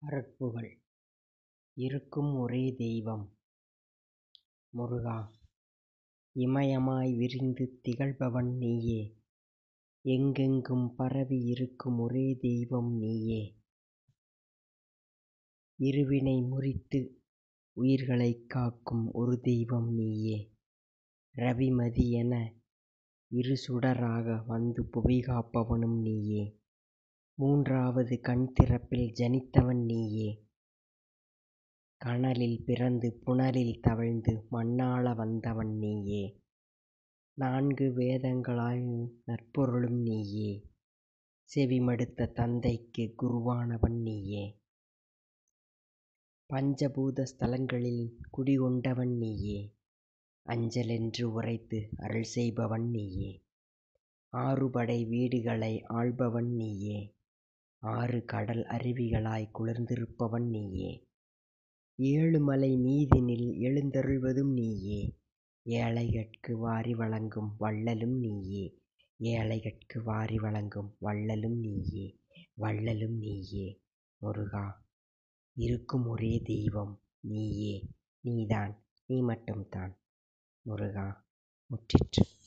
அருட்புகழ். இருக்கும் ஒரே தெய்வம் முருகா. இமயமாய் விரிந்து திகழ்பவன் நீயே. எங்கெங்கும் பரவி இருக்கும் ஒரே தெய்வம் நீயே. இருவினை முறித்து உயிர்களைக் காக்கும் ஒரு தெய்வம் நீயே. ரவிமதி என இரு சுடராக வந்து புவி காப்பவனும் நீயே. மூன்றாவது கண் திறப்பில் ஜனித்தவன் நீயே. கனலில் பிறந்து புனலில் தவழ்ந்து மண்ணாள வந்தவன் நீயே. நான்கு வேதங்களாய் நற்பொருளும் நீயே. செவிமடுத்த தந்தைக்கு குருவானவன் நீயே. பஞ்சபூத ஸ்தலங்களில் குடிகொண்டவன் நீயே. அஞ்சலென்று உரைத்து அருள் செய்பவன் நீயே. ஆறுபடை வீடுகளை ஆள்பவன் நீயே. ஆறு கடல் அருவிகளாய் குளிர்ந்திருப்பவன் நீயே. ஏழுமலை மீதினில் எழுந்தருள்வதும் நீயே. ஏழைகட்கு வாரி வழங்கும் வள்ளலும் நீயே. ஏழைகட்கு வாரி வழங்கும் வள்ளலும் நீயே. வள்ளலும் நீயே. முருகா. இருக்கும் ஒரே தெய்வம் நீயே. நீதான், நீ மட்டும்தான் முருகா. முற்றிற்று.